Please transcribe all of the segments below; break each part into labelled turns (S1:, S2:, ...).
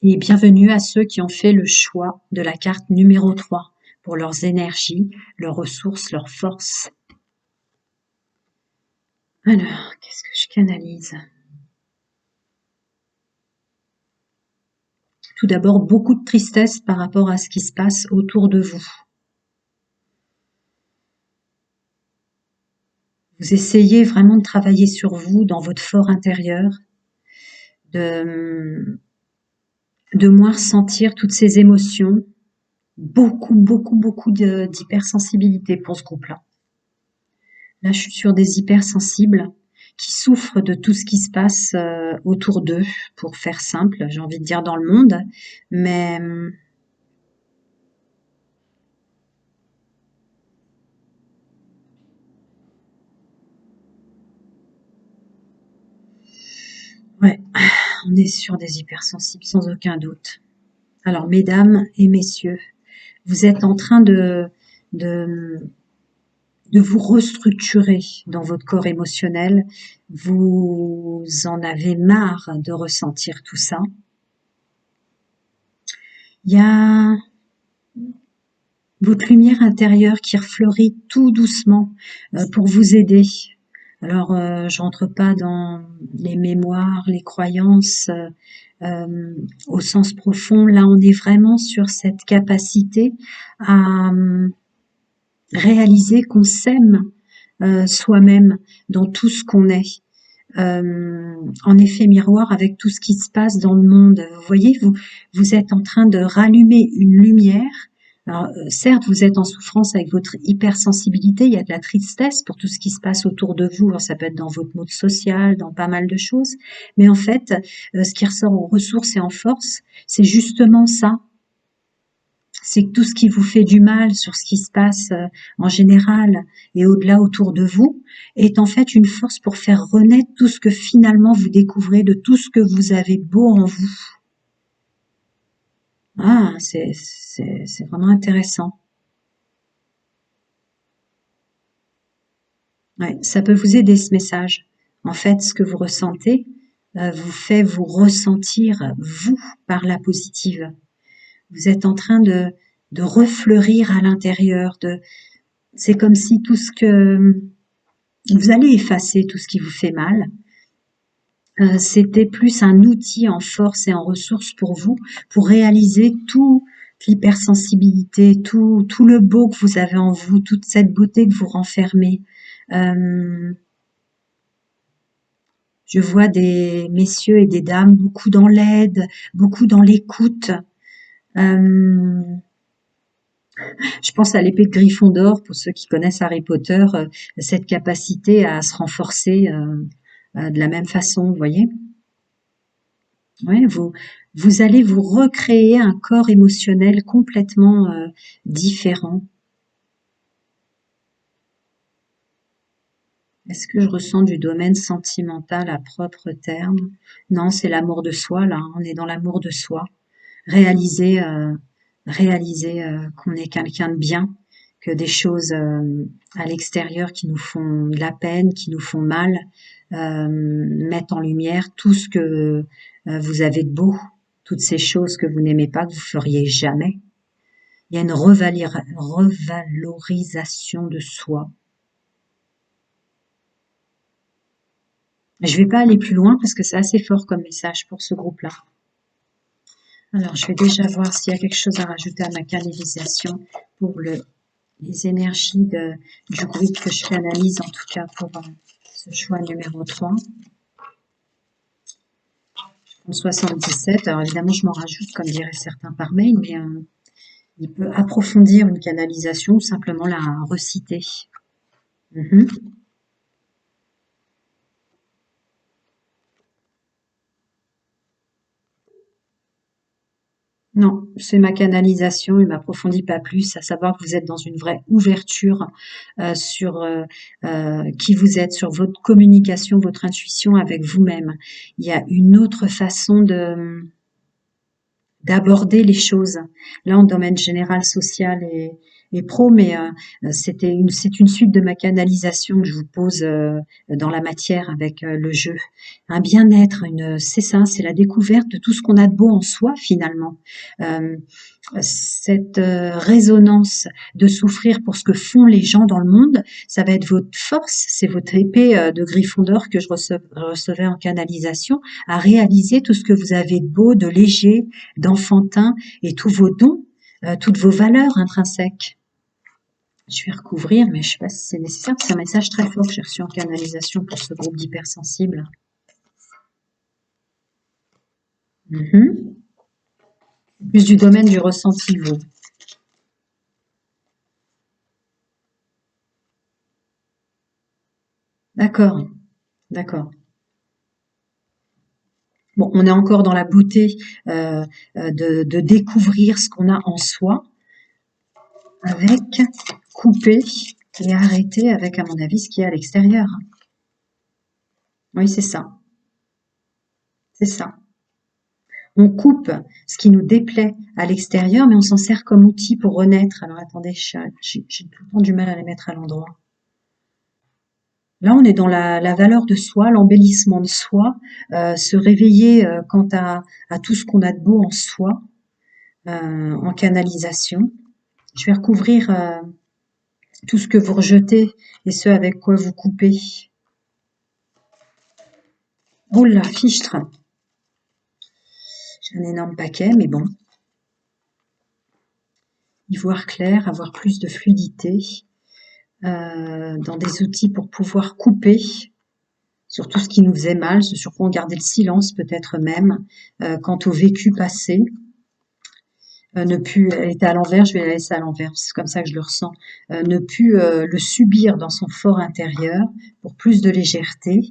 S1: Et bienvenue à ceux qui ont fait le choix de la carte numéro 3 pour leurs énergies, leurs ressources, leurs forces. Alors, qu'est-ce que je canalise? Tout d'abord, beaucoup de tristesse par rapport à ce qui se passe autour de vous. Vous essayez vraiment de travailler sur vous, dans votre fort intérieur, de, de moins ressentir toutes ces émotions. Beaucoup d'hypersensibilité pour ce groupe-là. Là, je suis sur des hypersensibles qui souffrent de tout ce qui se passe autour d'eux, pour faire simple, j'ai envie de dire dans le monde. Mais ouais, on est sur des hypersensibles sans aucun doute. Alors, mesdames et messieurs, vous êtes en train de, de vous restructurer dans votre corps émotionnel. Vous en avez marre de ressentir tout ça. Il y a votre lumière intérieure qui refleurit tout doucement pour vous aider. Alors, je rentre pas dans les mémoires, les croyances au sens profond. Là, on est vraiment sur cette capacité à réaliser qu'on s'aime soi-même dans tout ce qu'on est. En effet miroir avec tout ce qui se passe dans le monde. Vous voyez, vous êtes en train de rallumer une lumière. Alors, certes, vous êtes en souffrance avec votre hypersensibilité, il y a de la tristesse pour tout ce qui se passe autour de vous. Alors, ça peut être dans votre mode social, dans pas mal de choses. Mais en fait, ce qui ressort en ressources et en force, c'est justement ça. C'est que tout ce qui vous fait du mal sur ce qui se passe en général et au-delà autour de vous est en fait une force pour faire renaître tout ce que finalement vous découvrez de tout ce que vous avez de beau en vous. Ah, c'est vraiment intéressant. Ouais, ça peut vous aider ce message. En fait, ce que vous ressentez vous fait vous ressentir vous par la positive. Vous êtes en train de refleurir à l'intérieur. C'est comme si tout ce que vous allez effacer tout ce qui vous fait mal. C'était plus un outil en force et en ressources pour vous, pour réaliser toute l'hypersensibilité, tout le beau que vous avez en vous, toute cette beauté que vous renfermez. Je vois des messieurs et des dames, beaucoup dans l'aide, beaucoup dans l'écoute. Je pense à l'épée de Gryffondor, pour ceux qui connaissent Harry Potter, cette capacité à se renforcer de la même façon, vous voyez. Ouais, vous allez vous recréer un corps émotionnel complètement différent. Est-ce que je ressens du domaine sentimental à propre terme? Non, c'est l'amour de soi, là. On est dans l'amour de soi. Réaliser, réaliser qu'on est quelqu'un de bien, que des choses à l'extérieur qui nous font de la peine, qui nous font mal, mettent en lumière tout ce que vous avez de beau, toutes ces choses que vous n'aimez pas, que vous feriez jamais. Il y a une revalorisation de soi. Je vais pas aller plus loin parce que c'est assez fort comme message pour ce groupe-là. Alors, je vais déjà voir s'il y a quelque chose à rajouter à ma canalisation pour les énergies du groupe que je canalise, en tout cas pour ce choix numéro 3. En 77, alors évidemment, je m'en rajoute, comme diraient certains par mail, mais il peut approfondir une canalisation ou simplement la reciter. Non, c'est ma canalisation, il m'approfondit pas plus, à savoir que vous êtes dans une vraie ouverture sur qui vous êtes, sur votre communication, votre intuition avec vous-même. Il y a une autre façon d'aborder les choses. Là, en domaine général, social et pro, mais c'est une suite de ma canalisation que je vous pose dans la matière avec le jeu. Un bien-être, c'est ça, c'est la découverte de tout ce qu'on a de beau en soi finalement. Euh, cette résonance de souffrir pour ce que font les gens dans le monde, ça va être votre force, c'est votre épée de Gryffondor que je recevais en canalisation, à réaliser tout ce que vous avez de beau, de léger, d'enfantin et tous vos dons, toutes vos valeurs intrinsèques. Je vais recouvrir, mais je ne sais pas si c'est nécessaire, c'est un message très fort que j'ai reçu en canalisation pour ce groupe d'hypersensibles. Plus du domaine du ressenti, vous. D'accord, d'accord. Bon, on est encore dans la beauté de découvrir ce qu'on a en soi, avec couper et arrêter avec, à mon avis, ce qu'il y a à l'extérieur. Oui, c'est ça. C'est ça. On coupe ce qui nous déplaît à l'extérieur, mais on s'en sert comme outil pour renaître. Alors attendez, j'ai tout le temps du mal à les mettre à l'endroit. Là, on est dans la valeur de soi, l'embellissement de soi, se réveiller quant à tout ce qu'on a de beau en soi, en canalisation. Je vais recouvrir tout ce que vous rejetez et ce avec quoi vous coupez. Oh là, fichtre. J'ai un énorme paquet, mais bon. Y voir clair, avoir plus de fluidité dans des outils pour pouvoir couper sur tout ce qui nous faisait mal, ce sur quoi on gardait le silence peut-être même, quant au vécu passé. Ne plus, elle était à l'envers, je vais la laisser à l'envers, c'est comme ça que je le ressens. Ne plus le subir dans son fort intérieur pour plus de légèreté,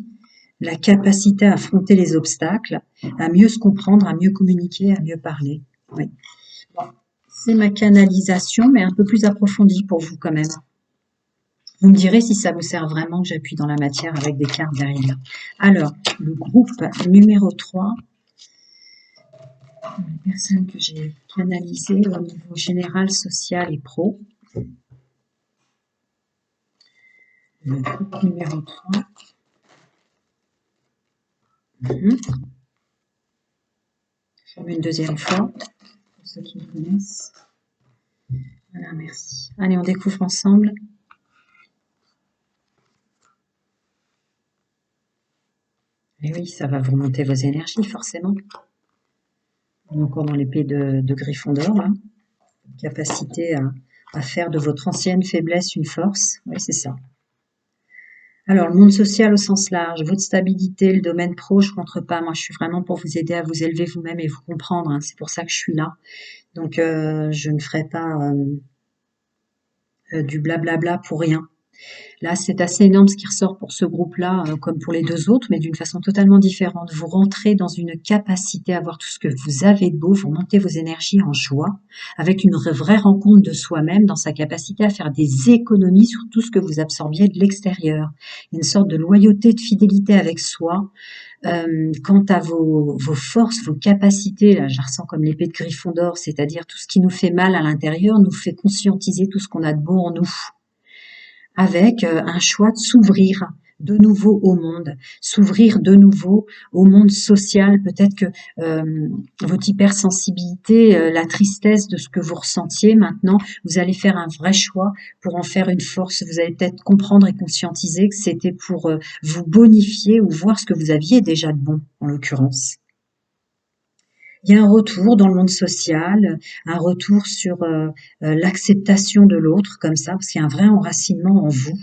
S1: la capacité à affronter les obstacles, à mieux se comprendre, à mieux communiquer, à mieux parler. Oui. Bon, c'est ma canalisation, mais un peu plus approfondie pour vous quand même. Vous me direz si ça vous sert vraiment que j'appuie dans la matière avec des cartes derrière. Alors, le groupe numéro 3, les personnes que j'ai canalisées au niveau général, social et pro. Le groupe numéro 3. Je remets une deuxième fois, pour ceux qui me connaissent. Voilà, merci. Allez, on découvre ensemble. Et oui, ça va vous remonter vos énergies, forcément. On est encore dans l'épée de Gryffondor, là. Capacité à faire de votre ancienne faiblesse une force. Oui, c'est ça. Alors, le monde social au sens large, votre stabilité, le domaine pro, je ne contre pas. Moi, je suis vraiment pour vous aider à vous élever vous-même et vous comprendre. Hein. C'est pour ça que je suis là. Donc, je ne ferai pas du blablabla pour rien. Là, c'est assez énorme ce qui ressort pour ce groupe-là, comme pour les deux autres, mais d'une façon totalement différente. Vous rentrez dans une capacité à voir tout ce que vous avez de beau, vous montez vos énergies en joie, avec une vraie rencontre de soi-même, dans sa capacité à faire des économies sur tout ce que vous absorbiez de l'extérieur. Une sorte de loyauté, de fidélité avec soi. Quant à vos forces, vos capacités, là, je la ressens comme l'épée de Gryffondor, c'est-à-dire tout ce qui nous fait mal à l'intérieur nous fait conscientiser tout ce qu'on a de beau en nous, avec un choix de s'ouvrir de nouveau au monde, s'ouvrir de nouveau au monde social. Peut-être que votre hypersensibilité, la tristesse de ce que vous ressentiez maintenant, vous allez faire un vrai choix pour en faire une force. Vous allez peut-être comprendre et conscientiser que c'était pour vous bonifier ou voir ce que vous aviez déjà de bon, en l'occurrence. Il y a un retour dans le monde social, un retour sur l'acceptation de l'autre comme ça, parce qu'il y a un vrai enracinement en vous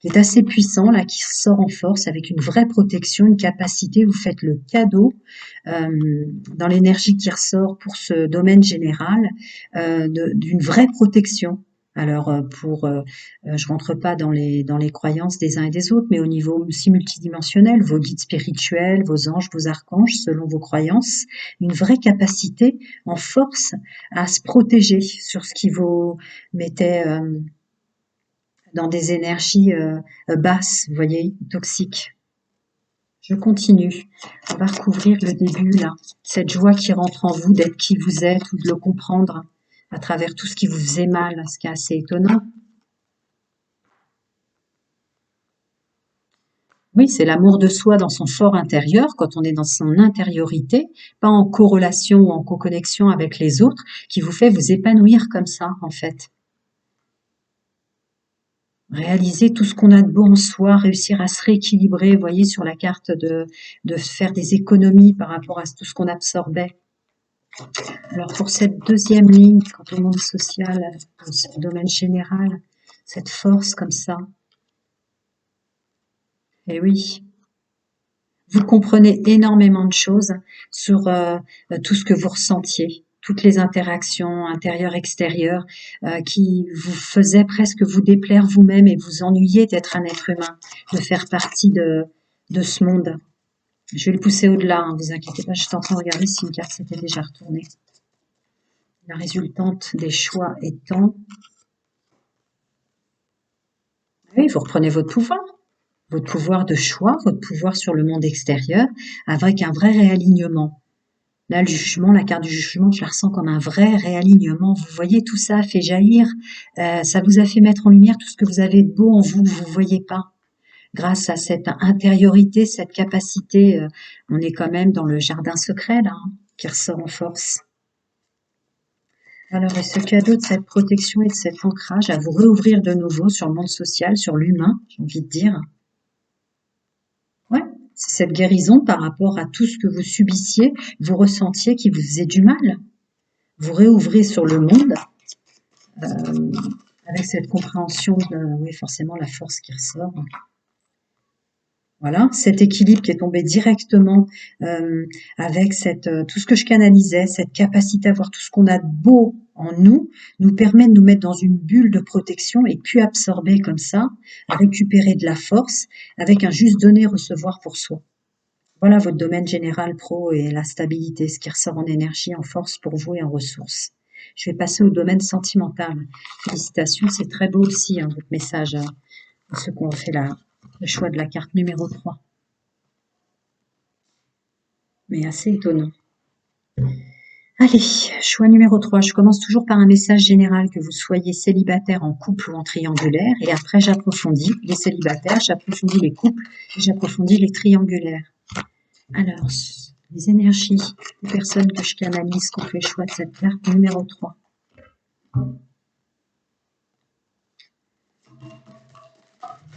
S1: qui est assez puissant, là, qui sort en force avec une vraie protection, une capacité. Vous faites le cadeau dans l'énergie qui ressort pour ce domaine général d'une vraie protection. Alors je rentre pas dans les croyances des uns et des autres, mais au niveau aussi multidimensionnel, vos guides spirituels, vos anges, vos archanges, selon vos croyances, une vraie capacité en force à se protéger sur ce qui vous mettait dans des énergies basses, vous voyez, toxiques. Je continue. On va recouvrir le début, là. Cette joie qui rentre en vous d'être qui vous êtes ou de le comprendre à travers tout ce qui vous faisait mal, ce qui est assez étonnant. Oui, c'est l'amour de soi dans son fort intérieur, quand on est dans son intériorité, pas en corrélation ou en co-connexion avec les autres, qui vous fait vous épanouir comme ça, en fait. Réaliser tout ce qu'on a de beau en soi, réussir à se rééquilibrer, vous voyez, sur la carte de faire des économies par rapport à tout ce qu'on absorbait. Alors pour cette deuxième ligne, quant au monde social, au domaine général, cette force comme ça, et oui, vous comprenez énormément de choses sur tout ce que vous ressentiez, toutes les interactions intérieures-extérieures qui vous faisaient presque vous déplaire vous-même et vous ennuyer d'être un être humain, de faire partie de ce monde. Je vais le pousser au-delà, hein, vous inquiétez pas, je suis en train de regarder si une carte s'était déjà retournée. La résultante des choix étant... Oui, vous reprenez votre pouvoir de choix, votre pouvoir sur le monde extérieur, avec un vrai réalignement. Là, le jugement, la carte du jugement, je la ressens comme un vrai réalignement. Vous voyez, tout ça fait jaillir, ça vous a fait mettre en lumière tout ce que vous avez de beau en vous, que vous ne voyez pas. Grâce à cette intériorité, cette capacité, on est quand même dans le jardin secret, là, hein, qui ressort en force. Alors, et ce cadeau de cette protection et de cet ancrage à vous réouvrir de nouveau sur le monde social, sur l'humain, j'ai envie de dire. Ouais, c'est cette guérison par rapport à tout ce que vous subissiez, vous ressentiez qui vous faisait du mal. Vous réouvrez sur le monde euh, avec cette compréhension de, oui, forcément, la force qui ressort. Voilà, cet équilibre qui est tombé directement avec tout ce que je canalisais, cette capacité à voir tout ce qu'on a de beau en nous, nous permet de nous mettre dans une bulle de protection et puis absorber comme ça, à récupérer de la force avec un juste donner-recevoir pour soi. Voilà votre domaine général pro et la stabilité, ce qui ressort en énergie, en force pour vous et en ressources. Je vais passer au domaine sentimental. Félicitations, c'est très beau aussi, hein, votre message, pour ceux qui ont fait le choix de la carte numéro 3. Mais assez étonnant. Allez, choix numéro 3. Je commence toujours par un message général, que vous soyez célibataire, en couple ou en triangulaire. Et après, j'approfondis les célibataires, j'approfondis les couples et j'approfondis les triangulaires. Alors, les énergies des personnes que je canalise qui ont fait le choix de cette carte numéro 3.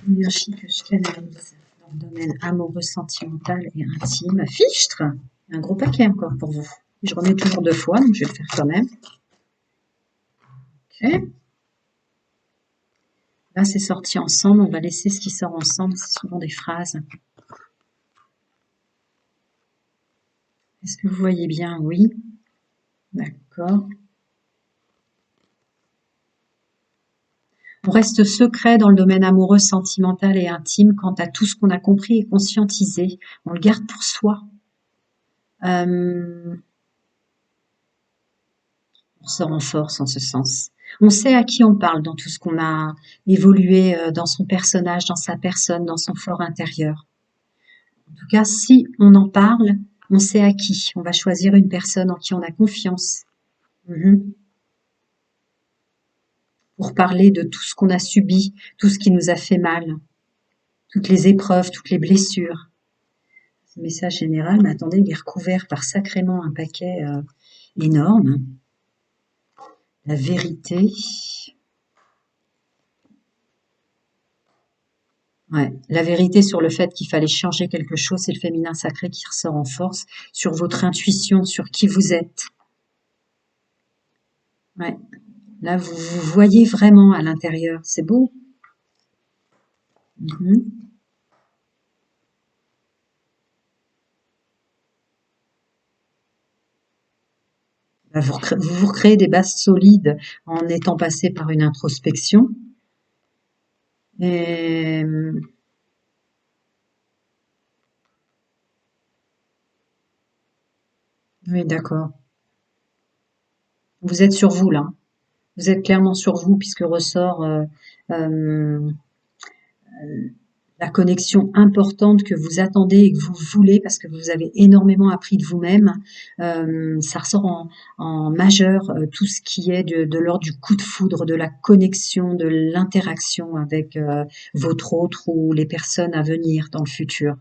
S1: L'énergie que je canalise dans le domaine amoureux, sentimental et intime. Fichtre, un gros paquet encore pour vous. Je remets toujours 2 fois, donc je vais le faire quand même. Ok. Là, c'est sorti ensemble. On va laisser ce qui sort ensemble. C'est souvent des phrases. Est-ce que vous voyez bien? Oui. D'accord. On reste secret dans le domaine amoureux, sentimental et intime quant à tout ce qu'on a compris et conscientisé. On le garde pour soi. On sort en force en ce sens. On sait à qui on parle dans tout ce qu'on a évolué dans son personnage, dans sa personne, dans son fort intérieur. En tout cas, si on en parle, on sait à qui. On va choisir une personne en qui on a confiance. Pour parler de tout ce qu'on a subi, tout ce qui nous a fait mal, toutes les épreuves, toutes les blessures. Ce message général, mais attendez, il est recouvert par sacrément un paquet énorme. La vérité. Ouais, la vérité sur le fait qu'il fallait changer quelque chose, c'est le féminin sacré qui ressort en force, sur votre intuition, sur qui vous êtes. Ouais, là vous vous voyez vraiment à l'intérieur, c'est beau. Bah, vous vous recréez des bases solides en étant passé par une introspection. Et oui, d'accord. Vous êtes sur vous là. Vous êtes clairement sur vous puisque ressort euh, la connexion importante que vous attendez et que vous voulez parce que vous avez énormément appris de vous-même. Ça ressort en majeur tout ce qui est de l'ordre du coup de foudre, de la connexion, de l'interaction avec votre autre ou les personnes à venir dans le futur.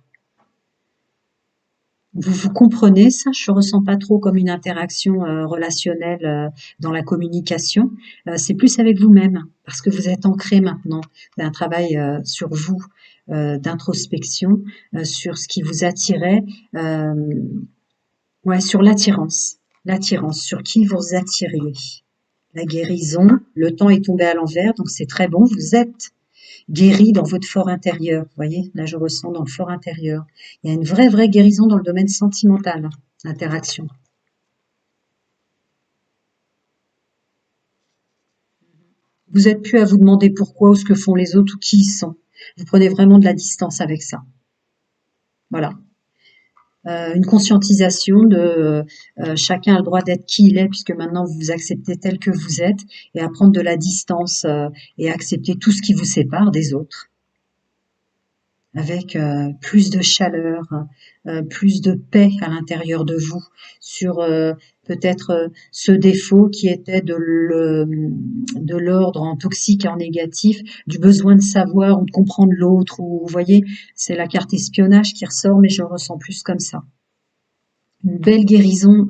S1: Vous comprenez ça? Je ressens pas trop comme une interaction relationnelle dans la communication. C'est plus avec vous-même parce que vous êtes ancré maintenant. C'est un travail sur vous, d'introspection, sur ce qui vous attirait, euh, ouais, sur l'attirance, l'attirance, sur qui vous attiriez. La guérison, le temps est tombé à l'envers, donc c'est très bon. Vous êtes guéri dans votre fort intérieur. Vous voyez, là je ressens dans le fort intérieur. Il y a une vraie guérison dans le domaine sentimental, l'interaction. Vous n'êtes plus à vous demander pourquoi ou ce que font les autres ou qui ils sont. Vous prenez vraiment de la distance avec ça. Voilà. Une conscientisation de chacun a le droit d'être qui il est puisque maintenant vous vous acceptez tel que vous êtes et à prendre de la distance et à accepter tout ce qui vous sépare des autres. Avec plus de chaleur, plus de paix à l'intérieur de vous, sur peut-être ce défaut qui était de l'ordre en toxique et en négatif, du besoin de savoir ou de comprendre l'autre, ou vous voyez, c'est la carte espionnage qui ressort, mais je le ressens plus comme ça. Une belle guérison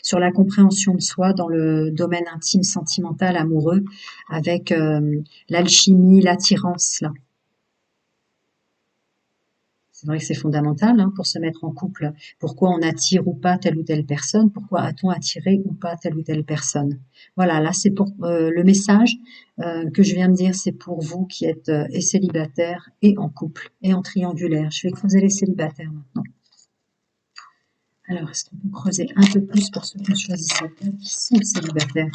S1: sur la compréhension de soi dans le domaine intime, sentimental, amoureux, avec l'alchimie, l'attirance, là. C'est vrai que c'est fondamental pour se mettre en couple. Pourquoi on attire ou pas telle ou telle personne? Pourquoi a-t-on attiré ou pas telle ou telle personne? Voilà, là c'est pour le message que je viens de dire, c'est pour vous qui êtes et célibataire et en couple et en triangulaire. Je vais creuser les célibataires maintenant. Alors, est-ce qu'on peut creuser un peu plus pour ceux qui ont choisi cette carte qui sont célibataires?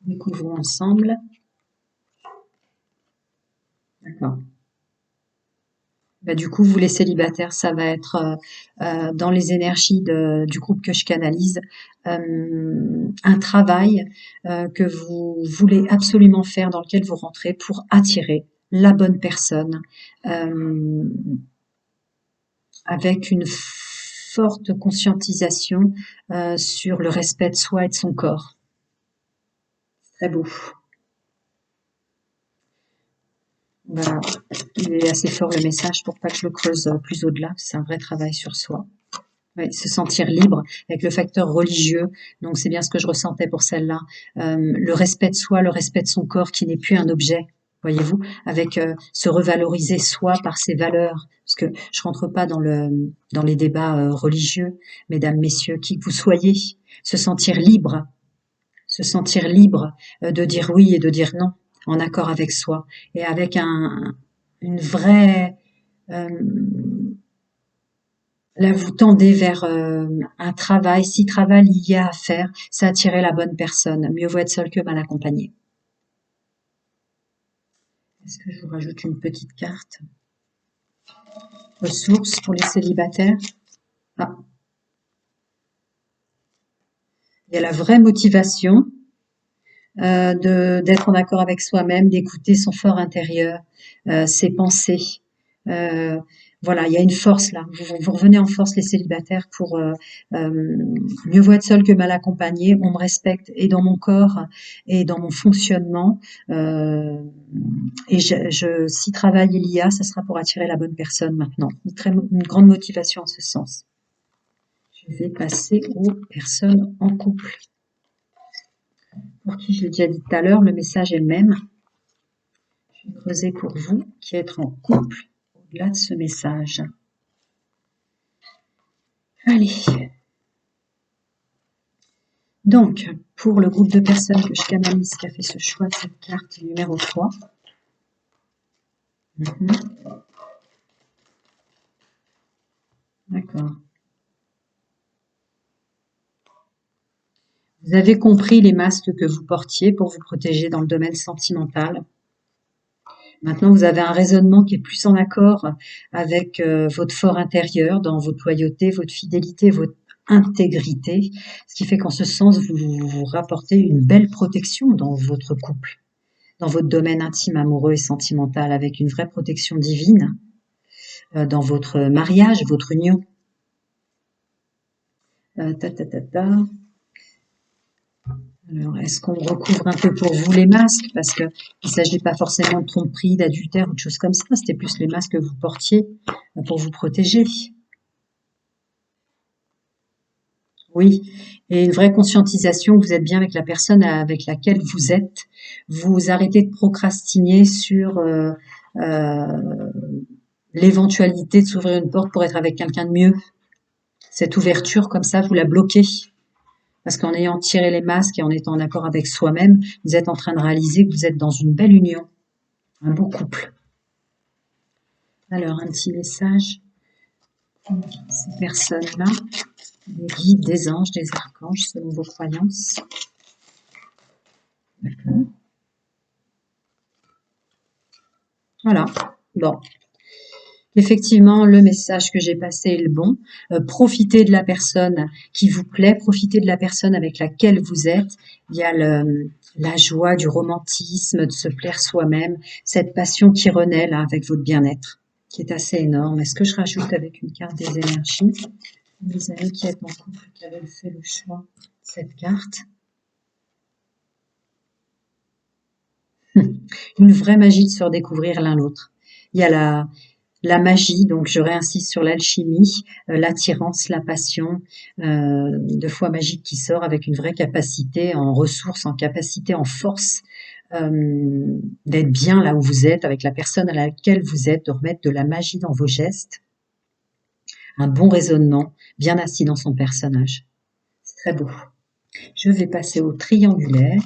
S1: Découvrons ensemble. D'accord. Bah, du coup, vous les célibataires, ça va être dans les énergies du groupe que je canalise, un travail que vous voulez absolument faire, dans lequel vous rentrez pour attirer la bonne personne, euh, avec une forte conscientisation sur le respect de soi et de son corps. Très beau. Voilà. Il est assez fort le message pour pas que je le creuse plus au-delà. C'est un vrai travail sur soi. Ouais, se sentir libre avec le facteur religieux. Donc c'est bien ce que je ressentais pour celle-là. Le respect de soi, le respect de son corps qui n'est plus un objet. Voyez-vous, avec se revaloriser soi par ses valeurs. Parce que je rentre pas dans les débats religieux, mesdames, messieurs, qui que vous soyez, se sentir libre de dire oui et de dire non, en accord avec soi et avec une vraie là, vous tendez vers un travail. Si travail il y a à faire, c'est attirer la bonne personne. Mieux vaut être seul que mal accompagné. Est-ce que je vous rajoute une petite carte? Ressources pour les célibataires. Ah, il y a la vraie motivation d'être en accord avec soi-même, d'écouter son fort intérieur, ses pensées. Euh, voilà, il y a une force là. Vous revenez en force les célibataires pour mieux vaut être seul que mal accompagné. On me respecte et dans mon corps et dans mon fonctionnement. Et si travail il y a, ça sera pour attirer la bonne personne maintenant. Une grande motivation en ce sens. Je vais passer aux personnes en couple. Pour qui je l'ai déjà dit tout à l'heure, le message est le même. Je vais creuser pour vous qui êtes en couple au-delà de ce message. Allez. Donc, pour le groupe de personnes que je canalise qui a fait ce choix de cette carte numéro 3. D'accord. Vous avez compris les masques que vous portiez pour vous protéger dans le domaine sentimental. Maintenant, vous avez un raisonnement qui est plus en accord avec votre fort intérieur, dans votre loyauté, votre fidélité, votre intégrité, ce qui fait qu'en ce sens, vous rapportez une belle protection dans votre couple, dans votre domaine intime, amoureux et sentimental, avec une vraie protection divine, dans votre mariage, votre union. Ta, ta, ta, ta. Alors, est-ce qu'on recouvre un peu pour vous les masques? Parce que il s'agit pas forcément de tromperie, d'adultère ou de choses comme ça. C'était plus les masques que vous portiez pour vous protéger. Oui, et une vraie conscientisation que vous êtes bien avec la personne avec laquelle vous êtes. Vous arrêtez de procrastiner sur euh, l'éventualité de s'ouvrir une porte pour être avec quelqu'un de mieux. Cette ouverture comme ça, vous la bloquez. Parce qu'en ayant tiré les masques et en étant en accord avec soi-même, vous êtes en train de réaliser que vous êtes dans une belle union, un beau couple. Alors, un petit message pour ces personnes-là, des guides, des anges, des archanges, selon vos croyances. D'accord. Voilà. Bon. Effectivement, le message que j'ai passé est le bon. Profitez de la personne qui vous plaît, profitez de la personne avec laquelle vous êtes. Il y a la joie du romantisme, de se plaire soi-même, cette passion qui renaît là avec votre bien-être, qui est assez énorme. Est-ce que je rajoute avec une carte des énergies? Mes amis qui êtes en couple, qui avaient fait le choix de cette carte. Une vraie magie de se redécouvrir l'un l'autre. Il y a la magie, donc je réinsiste sur l'alchimie, l'attirance, la passion, deux fois magique qui sort avec une vraie capacité en ressources, en capacité, en force, d'être bien là où vous êtes, avec la personne à laquelle vous êtes, de remettre de la magie dans vos gestes, un bon raisonnement, bien assis dans son personnage. C'est très beau. Je vais passer au triangulaire.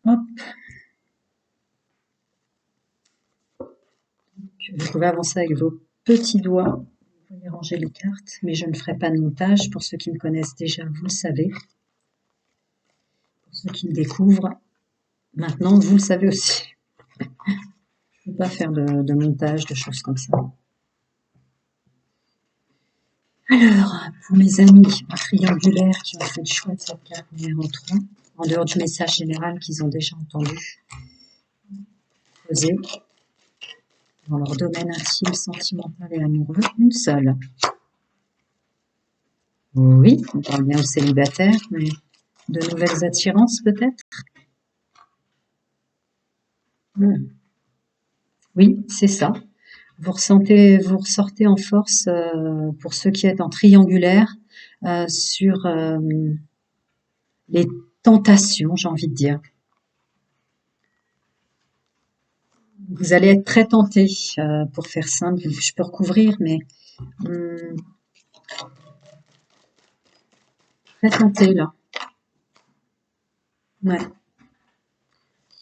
S1: Hop. Vous pouvez avancer avec vos petits doigts. Vous pouvez ranger les cartes, mais je ne ferai pas de montage. Pour ceux qui me connaissent déjà, vous le savez. Pour ceux qui me découvrent, maintenant, vous le savez aussi. Je ne peux pas faire de montage, de choses comme ça. Alors, pour mes amis triangulaires qui ont fait le choix de cette carte numéro 3, en dehors du message général qu'ils ont déjà entendu, posé dans leur domaine intime, sentimental et amoureux, une seule. Oui, on parle bien aux célibataires, mais de nouvelles attirances peut-être. Oui, c'est ça. Vous ressortez en force pour ceux qui êtes en triangulaire sur les tentations, j'ai envie de dire. Vous allez être très tenté, pour faire simple. Je peux recouvrir, mais hum, très tenté là. Ouais.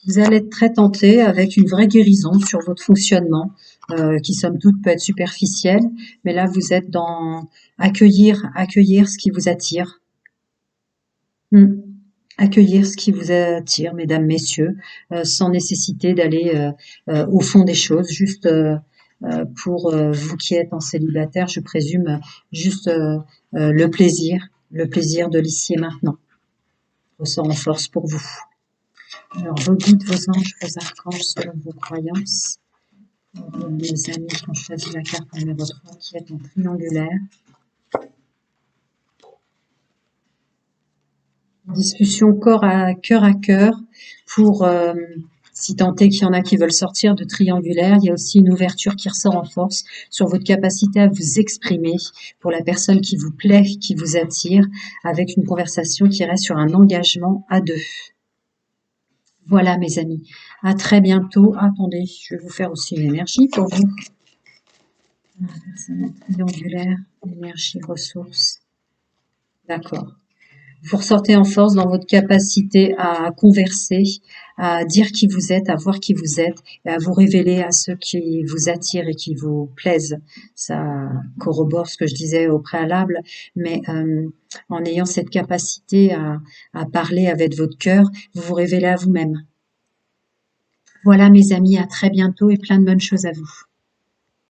S1: Vous allez être très tenté avec une vraie guérison sur votre fonctionnement, qui somme toute peut être superficielle, mais là vous êtes dans accueillir ce qui vous attire. Hmm. Accueillir ce qui vous attire, mesdames, messieurs, sans nécessité d'aller au fond des choses, juste pour vous qui êtes en célibataire, je présume, juste le plaisir de l'ici et maintenant, ressort en force pour vous. Alors, vos guides, vos anges, vos archanges, selon vos croyances. Mes amis qui ont choisi la carte numéro 3, qui est en triangulaire. Discussion à cœur pour, si tant est qu'il y en a qui veulent sortir de triangulaire, il y a aussi une ouverture qui ressort en force sur votre capacité à vous exprimer pour la personne qui vous plaît, qui vous attire, avec une conversation qui reste sur un engagement à deux. Voilà mes amis, à très bientôt. Attendez, je vais vous faire aussi une énergie pour vous. Personne triangulaire, énergie, ressources. D'accord. Vous ressortez en force dans votre capacité à converser, à dire qui vous êtes, à voir qui vous êtes, et à vous révéler à ceux qui vous attirent et qui vous plaisent. Ça corrobore ce que je disais au préalable, mais en ayant cette capacité à parler avec votre cœur, vous vous révélez à vous-même. Voilà mes amis, à très bientôt et plein de bonnes choses à vous.